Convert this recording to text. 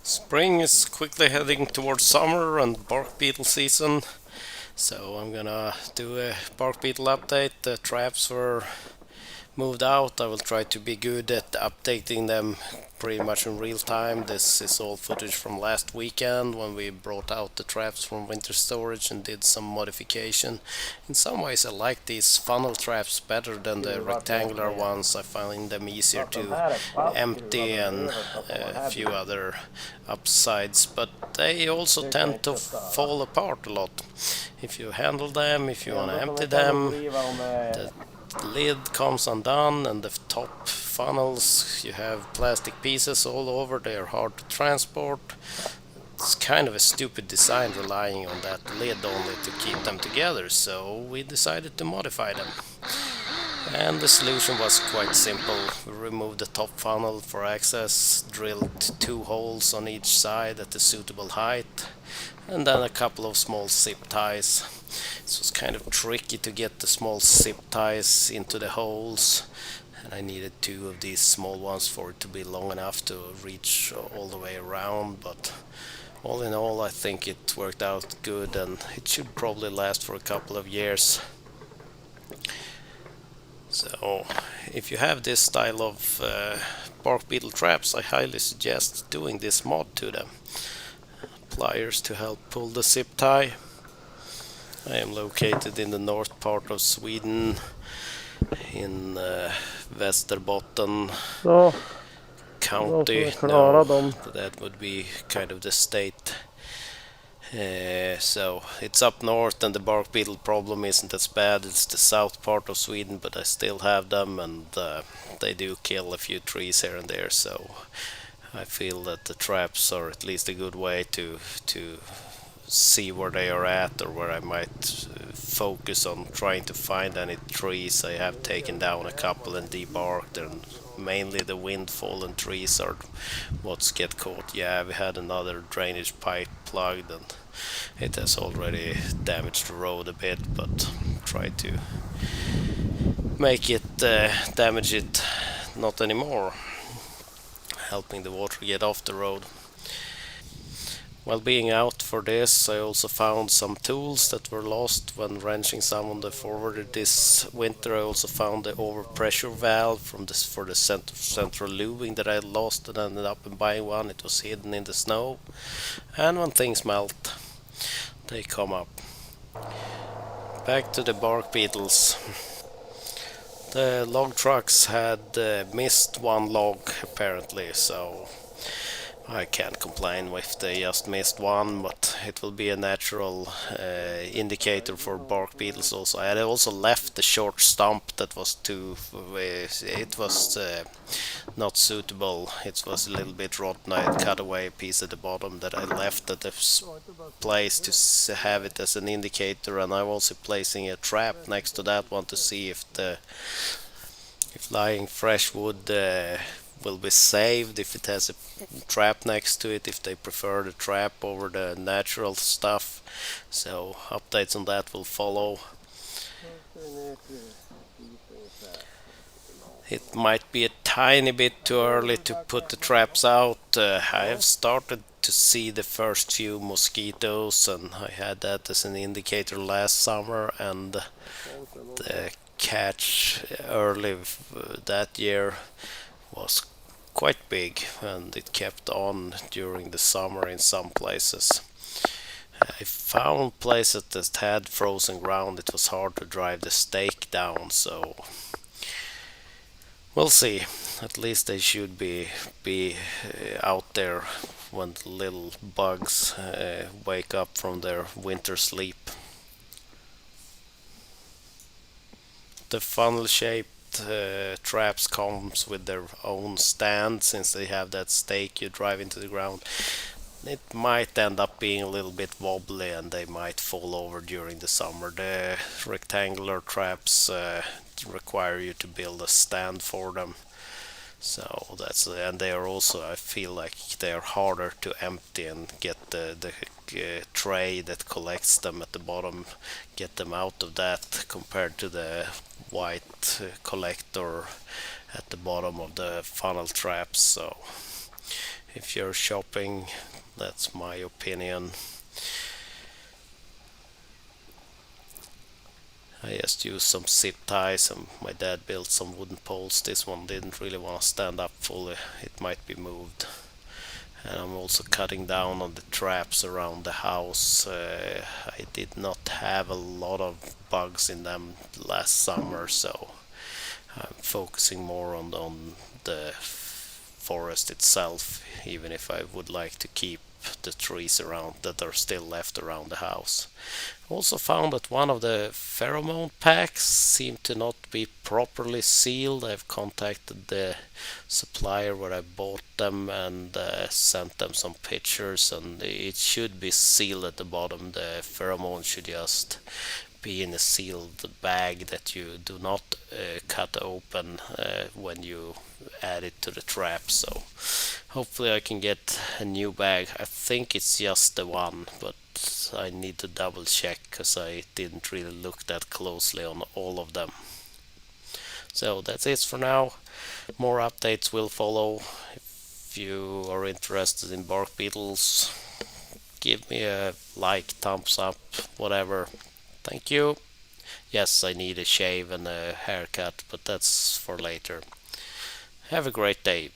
Spring is quickly heading towards summer and bark beetle season, so I'm gonna do a bark beetle update. The traps were moved out. I will try to be good at updating them pretty much in real time. This is all footage from last weekend when we brought out the traps from winter storage and did some modification. In some ways, I like these funnel traps better than the rectangular ones. I find them easier to empty and a few other upsides, but they also tend to fall apart a lot. If you handle them, if you want to empty them, the lid comes undone and the top funnels, you have plastic pieces all over. They are hard to transport. It's kind of a stupid design relying on that lid only to keep them together, so we decided to modify them. And the solution was quite simple. We removed the top funnel for access, drilled two holes on each side at a suitable height, and then a couple of small zip ties. It was kind of tricky to get the small zip ties into the holes, and I needed two of these small ones for it to be long enough to reach all the way around, but all in all I think it worked out good and it should probably last for a couple of years. So if you have this style of bark beetle traps, I highly suggest doing this mod to them. Pliers to help pull the zip tie. I am located in the north part of Sweden, in Västerbotten Så, de som county. är klara de. That would be kind of the state. So it's up north, and the bark beetle problem isn't as bad. It's the south part of Sweden, but I still have them, and they do kill a few trees here and there. So I feel that the traps are at least a good way to see where they are at, or where I might focus on trying to find any trees. I have taken down a couple and debarked, and mainly the wind-fallen trees are what's get caught. Yeah, we had another drainage pipe plugged, and it has already damaged the road a bit, but try to make it damage it not anymore, helping the water get off the road. While being out for this, I also found some tools that were lost when wrenching some on the forwarder this winter. I also found the overpressure valve for the central lubing that I lost, and ended up buying one. It was hidden in the snow, and when things melt, they come up. Back to the bark beetles. The log trucks had missed one log apparently, so I can't complain if they just missed one, but it will be a natural indicator for bark beetles also. I had also left the short stump that was it was not suitable. It was a little bit rotten. I had cut away a piece at the bottom that I left at the place to have it as an indicator, and I'm also placing a trap next to that one to see if lying fresh wood will be saved if it has a trap next to it, if they prefer the trap over the natural stuff. So updates on that will follow. It might be a tiny bit too early to put the traps out. I have started to see the first few mosquitoes, and I had that as an indicator last summer, and the catch early that year was quite big, and it kept on during the summer in some places. I found places that had frozen ground. It was hard to drive the stake down, so we'll see. At least they should be out there when the little bugs wake up from their winter sleep. The funnel shaped traps comes with their own stand, since they have that stake you drive into the ground. It might end up being a little bit wobbly, and they might fall over during the summer. The rectangular traps require you to build a stand for them. So and they are also, I feel like they are harder to empty and get the tray that collects them at the bottom, get them out of that, compared to the white collector at the bottom of the funnel traps. So if you're shopping. That's my opinion. I just used some zip ties and my dad built some wooden poles. This one didn't really want to stand up fully, it might be moved. And I'm also cutting down on the traps around the house. I did not have a lot of bugs in them last summer, so I'm focusing more on the forest itself, even if I would like to keep the trees around that are still left around the house. Also found that one of the pheromone packs seemed to not be properly sealed. I've contacted the supplier where I bought them and sent them some pictures, and it should be sealed at the bottom. The pheromone should just be in a sealed bag that you do not cut open when you add it to the trap. So hopefully I can get a new bag. I think it's just the one, but I need to double check because I didn't really look that closely on all of them. So that's it for now. More updates will follow. If you are interested in bark beetles, give me a like, thumbs up, whatever. Thank you. Yes, I need a shave and a haircut, but that's for later. Have a great day.